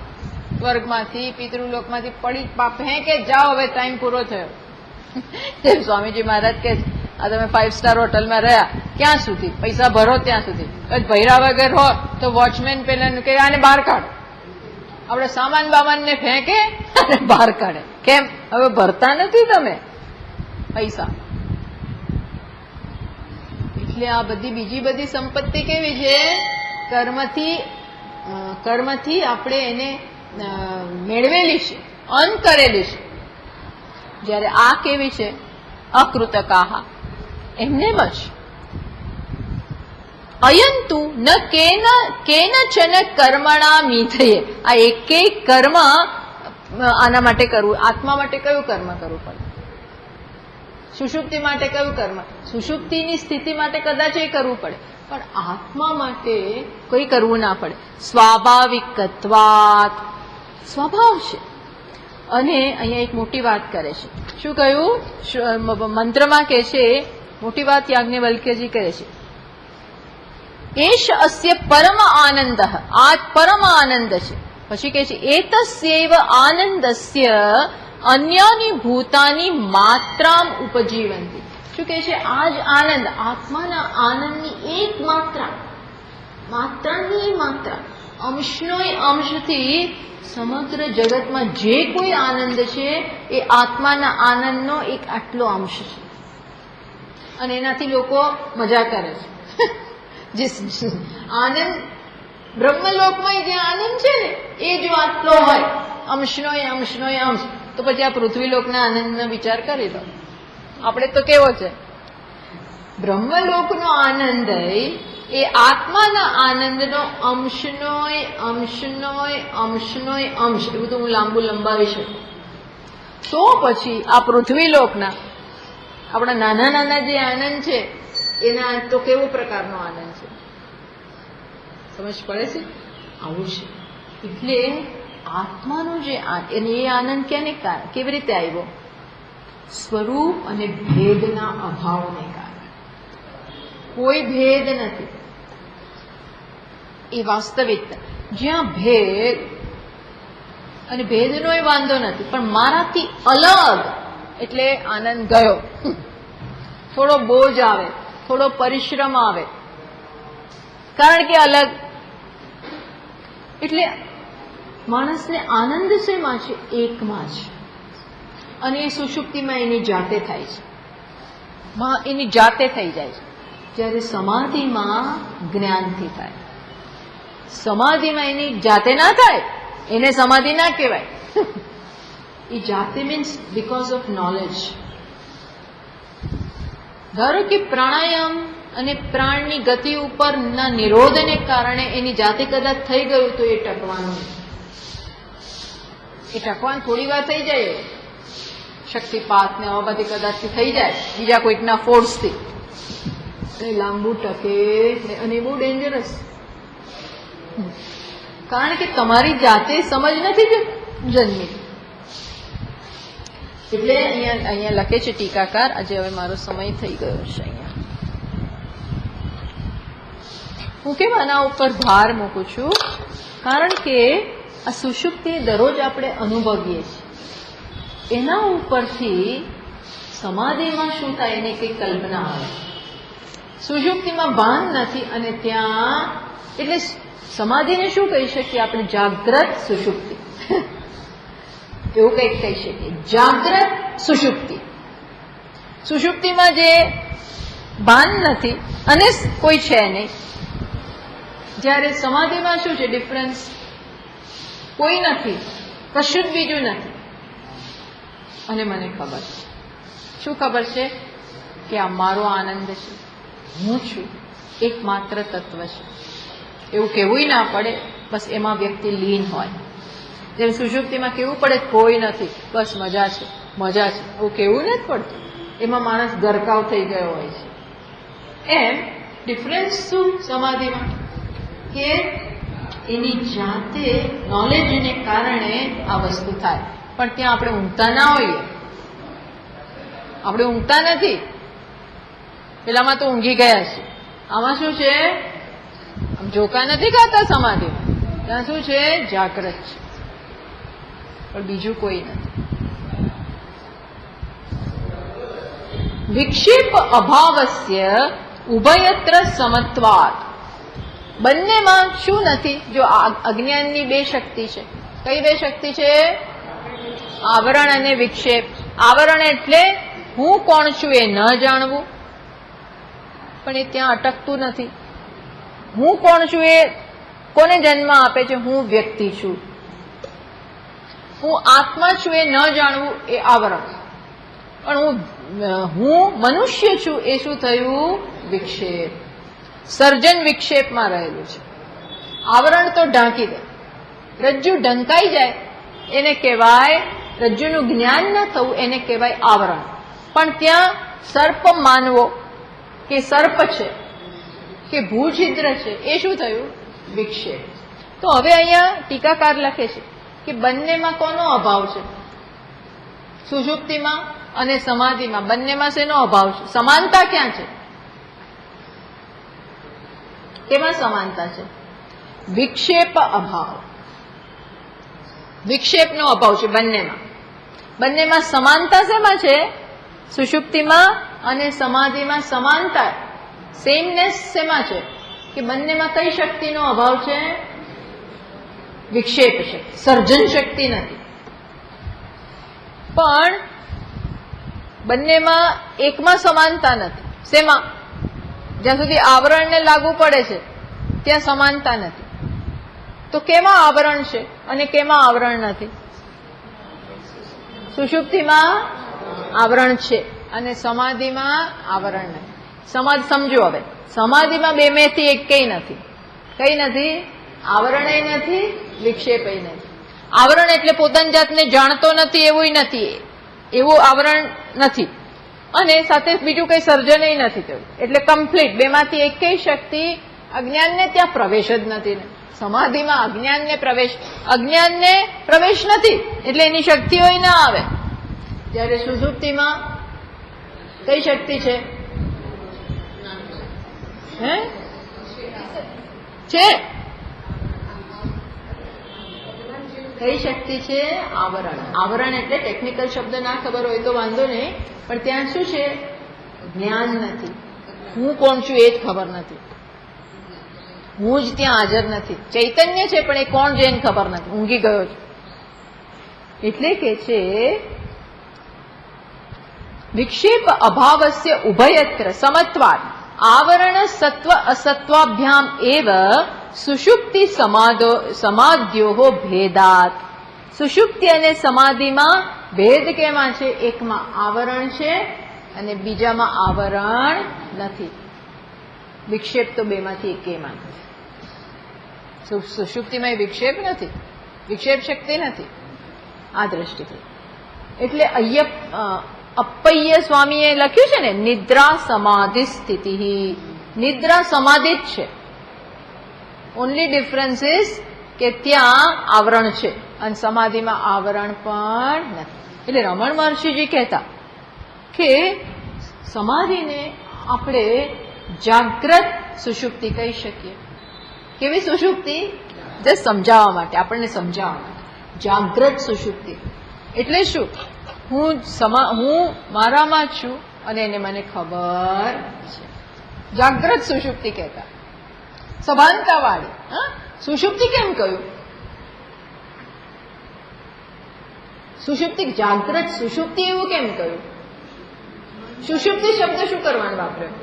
સ્વર્ગમાંથી, પિતૃલોકમાંથી પડી ફેંકે જાઓ, હવે ટાઈમ પૂરો થયો. સ્વામીજી મહારાજ કે આ તમે 5 સ્ટાર હોટલમાં રહ્યા, ક્યાં સુધી? પૈસા ભરો ત્યાં સુધી. ભર્યા વગર હો તો વોચમેન પેલા કે આને બહાર કાઢો. આપણે સામાન બામાનને ફેંકે અને બહાર કાઢે. કેમ? હવે ભરતા નથી તમે પૈસા. એટલે આ બધી બીજી બધી સંપત્તિ કેવી છે? કર્મથી આપણે એને મેળવેલી છે, અન કરેલી છે. જ્યારે આ કેવી છે? અકૃતકાહા, એમને જ. અયંતુ ન કેનચન કર્મણા મીથયે. આ એક કર્મ આના માટે કરવું, આત્મા માટે કયું કર્મ કરવું પડે, સુષુપ્તિ માટે કયું કર્મ, સુષુપ્તિની સ્થિતિ માટે કદાચ એ કરવું પડે, પણ આત્મા માટે કોઈ કરવું ના પડે. સ્વાભાવિકત્વાત, સ્વભાવ છે. અને અહીંયા એક મોટી વાત કરે છે. શું કહ્યું? મંત્રમાં કહે છે, મોટી વાત યાજ્ઞવલ્ક્યજી કરે છે. એશ અસ્ય પરમ આનંદ, આ પરમ આનંદ છે. પછી કહે છે એતસ્યૈવ આનંદસ્ય અન્યાની ભૂતાની માત્રામ ઉપજીવંતી. શું કહે છે? આ જ આનંદ, આત્માના આનંદની એક માત્રા, માત્રાની માત્રા, અંશનોય અંશથી સમગ્ર જગતમાં જે કોઈ આનંદ છે એ આત્માના આનંદનો એક આટલો અંશ છે. અને એનાથી લોકો મજા કરે છે. જે આનંદ બ્રહ્મલોકમાં જે આનંદ છે ને એ જો આટલો હોય, અંશનોય અંશ, તો પછી આ પૃથ્વીલોકના આનંદનો વિચાર કરી લો. આપણે તો કેવો છે, બ્રહ્મલોકનો આનંદ એ આત્માના આનંદનો અંશ, એવું તો હું લાંબુ લંબાવી શકું. તો પછી આ પૃથ્વીલોકના આપણા નાના નાના જે આનંદ છે એના તો કેવો પ્રકારનો આનંદ છે, સમજ પડે છે? આવું છે. એટલે આત્માનું જે એ આનંદ ક્યાંને કેવી રીતે આવ્યો? સ્વરૂપ અને ભેદના અભાવને કારણે. કોઈ ભેદ નથી, એ વાસ્તવિકતા. જ્યાં ભેદ, અને ભેદનો એ વાંધો નથી, પણ મારાથી અલગ એટલે આનંદ ગયો. થોડો બોજ આવે, થોડો પરિશ્રમ આવે, કારણ કે અલગ. એટલે માણસને આનંદ શેમાં છે? એકમાં છે. અને એ સુષુપ્તિમાં એની જાતે થાય છે, એની જાતે થઈ જાય છે. જ્યારે સમાધિમાં જ્ઞાનથી થાય. સમાધિમાં એની જાતે ના થાય, એને સમાધિ ના કહેવાય. એ જાતે મીન્સ બીકોઝ ઓફ નોલેજ. ધારો કે પ્રાણાયામ અને પ્રાણની ગતિ ઉપરના નિરોધને કારણે એની જાતે કદાચ થઈ ગયું તો એ ટકવાનું, એ ટકવાનું થોડી વાર થઈ જાય, શક્તિપાત ને આવા બધી કદાચ થઈ જાય બીજા કોઈકના ફોર્સથી, અને લાંબુ ટકે. અને બહુ ડેન્જરસ, કારણ કે તમારી જાતે સમજ નથી જન્મી. એટલે અહીંયા લખે છે ટીકાકાર, આજે હવે મારો સમય થઈ ગયો છે. અહીંયા હું કેમ આના ઉપર ભાર મૂકું છું? કારણ કે આ સુષુપ્તિ દરરોજ આપણે અનુભવીએ છીએ, એના ઉપરથી સમાધિમાં શું થાય એની કઈ કલ્પના આવે. સુષુપ્તિમાં ભાન નથી, અને ત્યાં એટલે સમાધિને શું કહી શકીએ આપણે? જાગ્રત સુષુપ્તિ, એવું કંઈક કહી શકીએ. જાગ્રત સુષુપ્તિ. સુષુપ્તિમાં જે ભાન નથી અને કોઈ છે નહીં. જ્યારે સમાધિમાં શું છે? ડિફરન્સ કોઈ નથી, કશું જ બીજું નથી. અને મને ખબર છે, શું ખબર છે? કે આ મારો આનંદ છે, હું છું, એકમાત્ર તત્વ છે. એવું કહેવું ના પડે, બસ એમાં વ્યક્તિ લીન હોય. જેમ સુષુપ્તિમાં કેવું પડે? કોઈ નથી, બસ મજા છે, મજા છે, એવું કેવું નથી પડતું. એમાં માણસ ગરકાવ થઈ ગયો હોય છે. એમ ડિફરન્સ શું સમાધિમાં? કે એની જાતે નોલેજને કારણે આ વસ્તુ થાય. પણ ત્યાં આપણે ઊંઘતા ના હોઈએ, આપણે ઊંઘતા નથી. પેલામાં તો ઊંઘી ગયા છે, આમાં શું છે? જોકા નથી ખાતા સમાધિમાં. ત્યાં શું છે? જાગ્રત છે, પણ બીજું કોઈ નથી. વિક્ષેપ અભાવસ્ય ઉભયત્ર સમત્વાત. બંનેમાં શું નથી? જો અજ્ઞાનની બે શક્તિ છે. કઈ બે શક્તિ છે? આવરણ અને વિક્ષેપ. આવરણ એટલે હું કોણ છું એ ન જાણવું, પણ એ ત્યાં અટકતું નથી. હું કોણ છું એ કોને જન્મ આપે છે? હું વ્યક્તિ છું. હું આત્મા છું એ ન જાણવું એ આવરણ. પણ હું મનુષ્ય છું એ શું થયું? વિક્ષેપ. સર્જન વિક્ષેપમાં રહેલું છે. આવરણ તો ઢાંકી દે. રજ્જુ ઢંકાઈ જાય એને કહેવાય, રજ્જુનું જ્ઞાન ન થવું એને કહેવાય આવરણ. પણ ત્યાં સર્પ માનવો કે સર્પ છે કે ભૂછિદ્ર છે એ શું થયું? વિક્ષેપ. તો હવે અહીંયા ટીકાકાર લખે છે કે બંનેમાં કોનો અભાવ છે? સુષુપ્તિમાં અને સમાધિમાં બંનેમાં શેનો અભાવ છે? સમાનતા ક્યાં છે? કેમાં સમાનતા છે? વિક્ષેપ અભાવ. વિક્ષેપનો અભાવ છે બંનેમાં. બંનેમાં સમાનતા શેમાં છે? સુષુપ્તિમાં અને સમાધિમાં સમાનતા, સેમનેસ શેમાં છે? કે બંનેમાં કઈ શક્તિનો અભાવ છે? વિક્ષેપ શક્તિ, સર્જન શક્તિ નથી. પણ બંનેમાં એકમાં સમાનતા નથી. શેમાં? જ્યાં સુધી આવરણને લાગુ પડે છે ત્યાં સમાનતા નથી. તો કેમાં આવરણ છે અને કેમાં આવરણ નથી? સુષુપ્તિમાં આવરણ છે અને સમાધિમાં આવરણ નથી. સમાધિ સમજો હવે, સમાધિમાં બેમાંથી એક કઈ નથી. કઈ નથી? આવરણય નથી, વિક્ષેપય નથી. આવરણ એટલે પોતાની જાતને જાણતો નથી એવું નથી, એવું આવરણ નથી. અને સાથે બીજું કઈ સર્જનય નથી થયું. એટલે કમ્પ્લીટ બેમાંથી એક કઈ શક્તિ, અજ્ઞાનને ત્યાં પ્રવેશ જ નથી. સમાધિમાં અજ્ઞાનને પ્રવેશ નથી એટલે એની શક્તિઓ ના આવે. જ્યારે સુષુપ્તિમાં કઈ શક્તિ છે? કઈ શક્તિ છે? આવરણ. આવરણ એટલે ટેકનિકલ શબ્દ ના ખબર હોય તો વાંધો નહીં, પણ ત્યાં શું છે? જ્ઞાન નથી. હું કોણ છું એ જ ખબર નથી. હું જ ત્યાં હાજર નથી. ચૈતન્ય છે પણ એ કોણ છે એને ખબર નથી, ઊંઘી ગયો છે. એટલે કે છે વિક્ષેપ અભાવસ્ય ઉભયત્ર સમત્વાદ આવરણ સત્વ અસત્વાભ્યામ એવ સુષુપ્તિ સમાધ્યો ભેદાત. સુષુપ્તિ અને સમાધિમાં ભેદ કેમાં છે? એકમાં આવરણ છે અને બીજામાં આવરણ નથી. વિક્ષેપ તો બેમાંથી એકેમાં નથી. સુષુપ્તિમાં વિક્ષેપ નથી, વિક્ષેપ શક્તિ નથી આ દ્રષ્ટિથી. એટલે અપ્પય્ય સ્વામીએ લખ્યું છે ને, નિદ્રા સમાધિ સ્થિતિ. નિદ્રા સમાધિ જ છે. ઓનલી ડિફરન્સ ઇઝ કે ત્યાં આવરણ છે અને સમાધિમાં આવરણ પણ નથી. એટલે રમણ મહર્ષિજી કહેતા કે સમાધિને આપણે જાગ્રત સુષુપ્તિ કહી શકીએ. કેવી સુષુપ્તિ? જે સમજાવવા માટે, આપણને સમજાવવા માટે. જાગ્રત સુષુપ્તિ એટલે શું? હું મારામાં જ છું અને એને મને ખબર છે. જાગ્રત સુષુપ્તિ કહેતા. સભાનતા વાળી. સુષુપ્તિ કેમ કહ્યું? સુષુપ્તિ જાગ્રત સુષુપ્તિ એવું કેમ કહ્યું? સુષુપ્તિ શબ્દ શું કરવાનું વાપર્યો?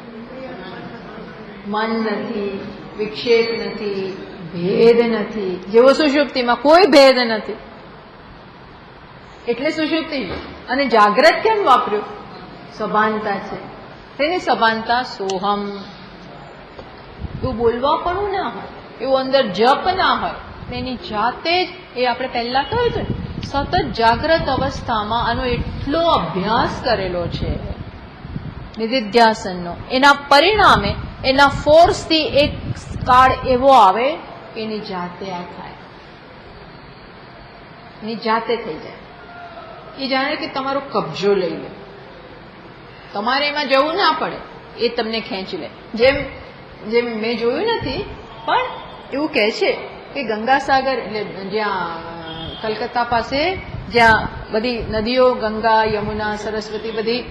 મન નથી, વિક્ષેપ નથી, ભેદ નથી. જેવો સુષુપ્તિમાં કોઈ ભેદ નથી એટલે સુષુપ્તિ. અને જાગ્રત કેમ વાપર્યું? સભાનતા છે. તેની સભાનતા સોહમ. એવું બોલવા પણ ના હોય, એવું અંદર જપ ના હોય, તેની જાતે જ એ આપણે પહેલા કહ્યું હતું સતત જાગ્રત અવસ્થામાં આનો એટલો અભ્યાસ કરેલો છે નિધિધ્યાસનનો. એના પરિણામે એના ફોર્સથી એક કાળ એવો આવે કે એની જાતે આ થાય, એની જાતે થઈ જાય. એ જાણે કે તમારો કબજો લઈ લે, તમારે એમાં જવું ના પડે, એ તમને ખેંચી લે. જેમ મેં જોયું નથી પણ એવું કહે છે કે ગંગાસાગર એટલે જ્યાં કલકત્તા પાસે જ્યાં બધી નદીઓ ગંગા, યમુના, સરસ્વતી બધી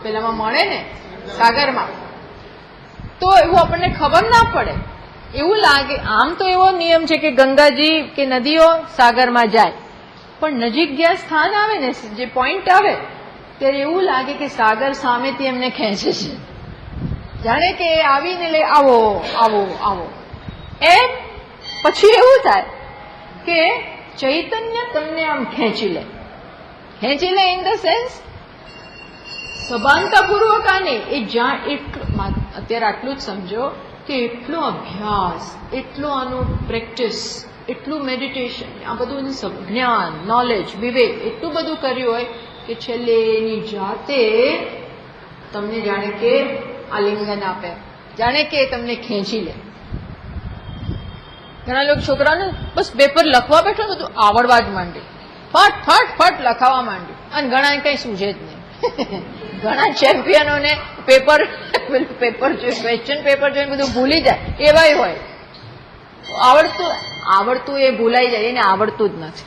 પેલામાં મળે ને સાગરમાં, તો એવું આપણને ખબર ના પડે. એવું લાગે આમ તો એવો નિયમ છે કે ગંગાજી કે નદીઓ સાગરમાં જાય, પણ નજીક જ્યાં સ્થાન આવે ને, જે પોઈન્ટ આવે ત્યારે એવું લાગે કે સાગર સામેથી એમને ખેંચે છે, જાણે કે આવીને લે આવો આવો આવો. એમ પછી એવું થાય કે ચૈતન્ય તમને આમ ખેંચી લે ઇન ધ સેન્સ સભાનતાપૂર્વક આને એ જ્યાં એટલું અત્યારે આટલું જ સમજો કે એટલો અભ્યાસ, એટલો આનું પ્રેક્ટિસ એટલું મેડિટેશન, આ બધું જ્ઞાન, નોલેજ, વિવેક એટલું બધું કર્યું હોય કે છેલ્લે એની જાતે તમને જાણે કે આલિંગન આપે, જાણે કે તમને ખેંચી લે. ઘણા લોકો છોકરાને બસ પેપર લખવા બેઠો ને બધું આવડવા જ માંડે, ફટ ફટ ફટ લખાવા માંડ્યું, અને ઘણા કઈ સૂઝે જ નહીં. ઘણા ચેમ્પિયનોને પેપર ક્વેશ્ચન પેપર જોઈને બધું ભૂલી જાય એવાય હોય. આવડતું એ ભૂલાઈ જાય, એને આવડતું જ નથી.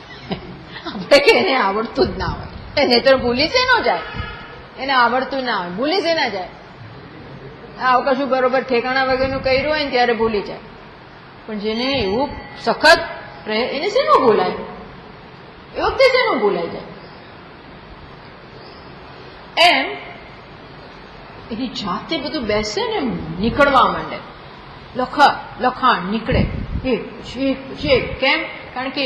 આપણે કે એને આવડતું જ ના હોય, એને તો ભૂલી છે ન જાય, એને આવડતું ના હોય, ભૂલી છે ના જાય. આવું કશું બરોબર ઠેકાણા વગરનું કર્યું હોય ને ત્યારે ભૂલી જાય. પણ જેને એવું સખત એને શેનું ભૂલાય, એ વખતે શેનું ભૂલાઈ જાય. એમ એની જાતે બધું બેસે ને નીકળવા માંડે, લખાણ નીકળે એક. કેમ? કારણ કે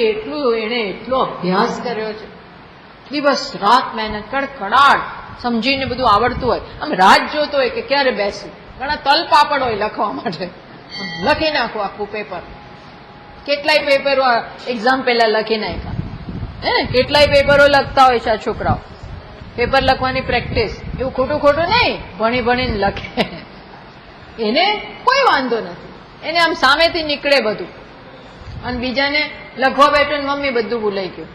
એને એટલો અભ્યાસ કર્યો છે, દિવસ રાત મહેનત, કડકડાટ સમજીને બધું આવડતું હોય. આમ રાત જોતો હોય કે ક્યારે બેસું. ઘણા તલપાપડ હોય લખવા માટે, લખી નાખું આખું પેપર. કેટલાય પેપરો એક્ઝામ પહેલા લખી નાખ્યા, હે ને? કેટલાય પેપરો લખતા હોય છે આ છોકરાઓ. પેપર લખવાની પ્રેક્ટિસ, એવું ખોટું ખોટું નહીં, ભણી ભણીને લખે. એને કોઈ વાંધો નથી, એને આમ સામેથી નીકળે બધું. અને બીજાને લખવા બેઠો ને મમ્મી બધું ભૂલાઈ ગયું,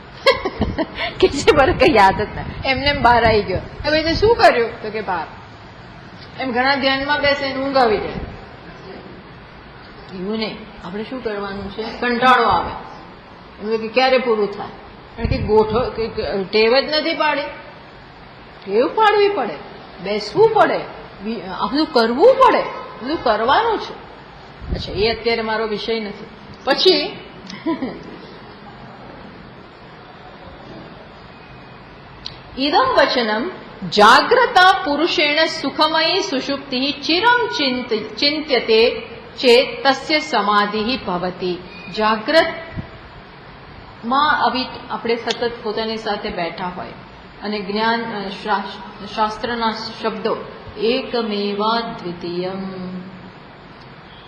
કે છે પર કઈ યાદ જ ના, એમને બહાર આવી ગયો. હવે શું કર્યું તો કે બહાર. એમ ઘણા ધ્યાનમાં બેસે ને ઊંઘ આવી જાય. એવું નહીં, આપણે શું કરવાનું છે? કંટાળો આવે કે ક્યારે પૂરું થાય, કારણ કે ટેવ જ નથી પાડી. ટેવ પાડવી પડે, બેસવું પડે, આ બધું કરવું પડે, બધું કરવાનું છે. અચ્છા, એ અત્યારે મારો વિષય નથી. પછી ઇદમ વચનમ જાગ્રતા પુરુષેણ સુખમયી સુષુપ્તિ ચિરમ ચિંત્યતે ચેત તસ્ય સમાધિ ભવતી. જાગ્રત માં આપણે સતત પોતાની સાથે બેઠા હોય અને જ્ઞાન શાસ્ત્રના શબ્દો એકમેવા દ્વિતીયમ,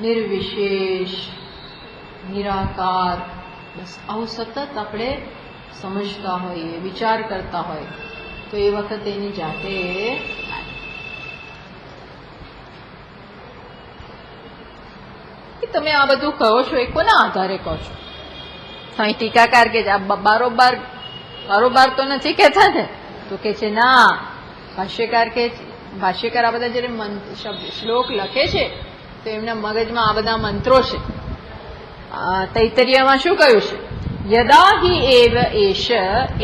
નિર્વિશેષ, નિરાકાર, બસ આવું સતત આપણે સમજતા હોઈએ, વિચાર કરતા હોય તો એ વખતે એની જાતે તમે આ બધું કહો છો એ કોના આધારે કહો છો? અહીં ટીકાકાર કે બારોબાર તો નથી કહેતા ને, તો કે છે ના, ભાષ્યકાર આ બધા જયારે શ્લોક લખે છે તો એમના મગજમાં આ બધા મંત્રો છે. તૈતરીયમાં શું કહ્યું છે? યદા હિ એવ એષ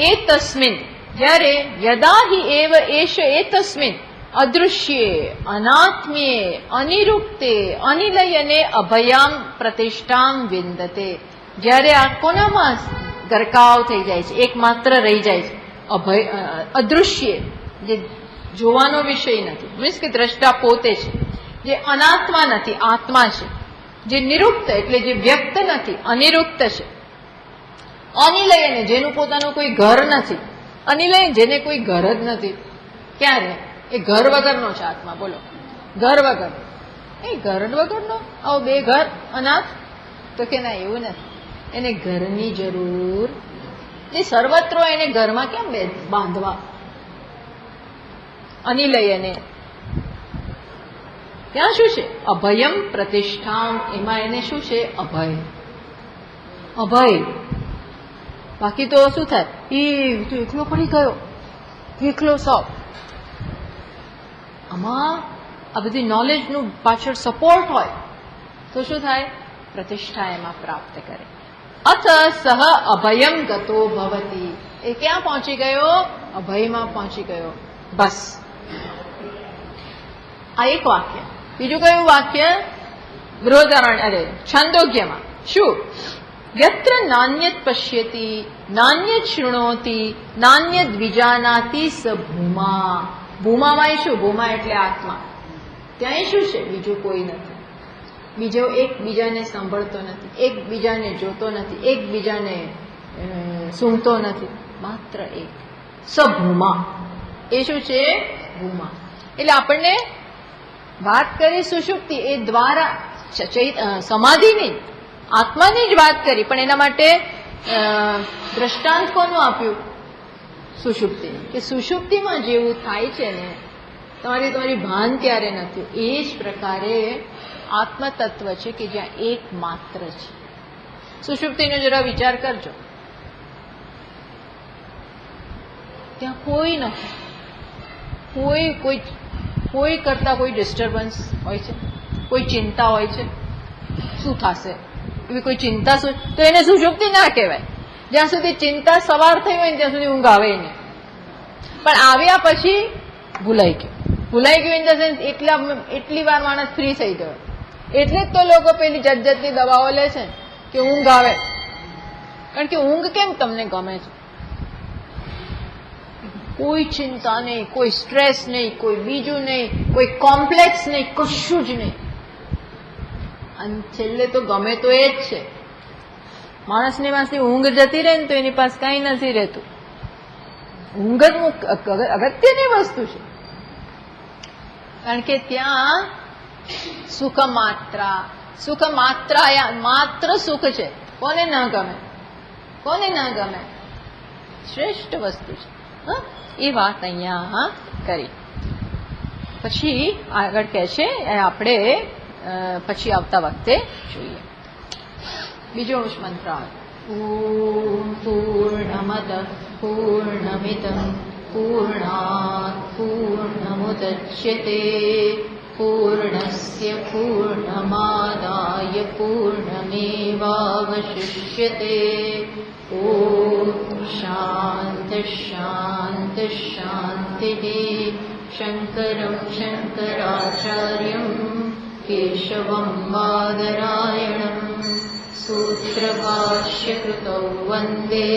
એતસ્મિન, જ્યારે યદા હિ એવ એષ એતસ્મિન અદૃશ્યે અનાત્મ્યે અનિરુક્તે અનિલયને અભયામ પ્રતિષ્ઠામ વિંદતે. જ્યારે આ કોનામાં ગરકાવ થઈ જાય છે, એકમાત્ર રહી જાય છે, અદૃશ્ય, જે જોવાનો વિષય નથી, મીન્સ કે દ્રષ્ટા પોતે છે, જે અનાત્મા નથી, આત્મા છે, જે નિરુક્ત એટલે જે વ્યક્ત નથી, અનિરુક્ત છે, અનિલયને જેનું પોતાનું કોઈ ઘર નથી, અનિલય જેને કોઈ ઘર જ નથી. ક્યારે? એ ઘર વગરનો છે આત્મા. બોલો, ઘર વગર, એ ઘર વગરનો, આવો બે ઘર અનાથ, તો કે ના એવું નથી, એને ઘરની જરૂર. એ સર્વત્ર એને ઘરમાં કેમ બાંધવા? અનિલયને ત્યાં શું છે? અભયમ પ્રતિષ્ઠામ, એમાં એને શું છે? અભય. અભય. બાકી તો શું થાય? એ તો એકલો પડી ગયો, એકલો સૌ. આમાં આ બધી નોલેજનું પાછળ સપોર્ટ હોય તો શું થાય? પ્રતિષ્ઠા એમાં પ્રાપ્ત કરે. અથ સહ અભયમ ગતો ભવતી, એ ક્યાં પહોંચી ગયો? અભયમાં પહોંચી ગયો. બસ આ એક વાક્ય. બીજું કયું વાક્ય? છંદોગ્યમાં શું? યત્ર નાન્યત પશ્યતિ નાન્યત શૃણોતિ નાન્યત વિજાનાતિ સ ભૂમા. ભૂમામાં શું? ભૂમા એટલે આત્મા. ત્યાં શું છે? બીજું કોઈ નથી. બીજો એકબીજાને સાંભળતો નથી, એકબીજાને જોતો નથી, એકબીજાને સૂંઘતો નથી, માત્ર એક સભૂમા. એ શું છે? ભૂમા. એટલે આપણને વાત કરી સુષુપ્તિ, એ દ્વારા સમાધિની, આત્માની જ વાત કરી, પણ એના માટે દ્રષ્ટાંત કોનું આપ્યું? સુષુપ્તિનું. કે સુષુપ્તિમાં જેવું થાય છે ને, તમારી ભાન ત્યારે નથી, એ જ પ્રકારે આત્મતત્વ છે કે જ્યાં એક માત્ર છે. સુષુપ્તિનો જરા વિચાર કરજો, ત્યાં કોઈ નથી, કોઈ કરતા કોઈ ડિસ્ટર્બન્સ હોય છે, કોઈ ચિંતા હોય છે. શું થશે એવી કોઈ ચિંતા, શું તો એને સુષુપ્તિ ના કહેવાય. જ્યાં સુધી ચિંતા સવાર થઈ હોય ને ત્યાં સુધી ઊંઘ આવે નહીં, પણ આવ્યા પછી ભૂલાઈ ગયું ઇન ધ સેન્સ એટલી વાર માણસ ફ્રી થઈ ગયો. એટલે જ તો લોકો પેલી જાતની દવાઓ લે છે કે ઊંઘ આવે. કારણ કે ઊંઘ કેમ તમને ગમે છે? કોઈ ચિંતા નહીં, કોઈ સ્ટ્રેસ નહીં, કોઈ બીજું નહીં, કોઈ કોમ્પ્લેક્સ નહીં, કશું જ નહીં. અને છેલ્લે તો ગમે તો એ જ છે. માણસની પાસેથી ઊંઘ જતી રહે ને તો એની પાસે કઈ નથી રહેતું. ઊંઘ જ અગત્યની વસ્તુ છે. કારણ કે ત્યાં સુખ માત્ર સુખ છે. કોને ના ગમે? શ્રેષ્ઠ વસ્તુ છે. એ વાત અહીંયા કરી. પછી આગળ કહે છે, આપણે પછી આવતા વખતે જોઈએ. બીજો મંત્ર આવે. ઓમ પૂર્ણમદ પૂર્ણમિદં પૂર્ણાત પૂર્ણમુદચ્યતે પૂર્ણસ્ય પૂર્ણમાદાય પૂર્ણમેવાવશિષ્યતે. ઓમ શાંતિ શાંતિ શાંતિ. શંકરં શંકરાચાર્યં કેશવં બાદરાયણં સૂત્રભાષ્યકૃતૌ વંદે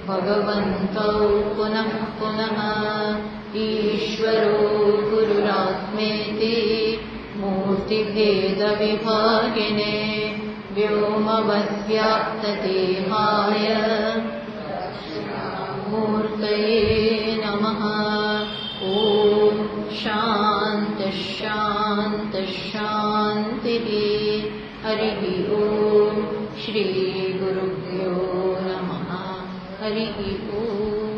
ભગવन्तૌ પુનઃ પુનઃ. ઈશ્વરો ગુરુરાત્મેતિ મૂર્તિભેદવિભાગિને વ્યોમવદ્વ્યાપ્તદેહાય મૂર્તયે નમઃ. ઓમ શાંતિ શાંતિ શાંતિ. હરિ ઓમ. શ્રી ગુરુભ્યો નમઃ. હરિ ઓમ.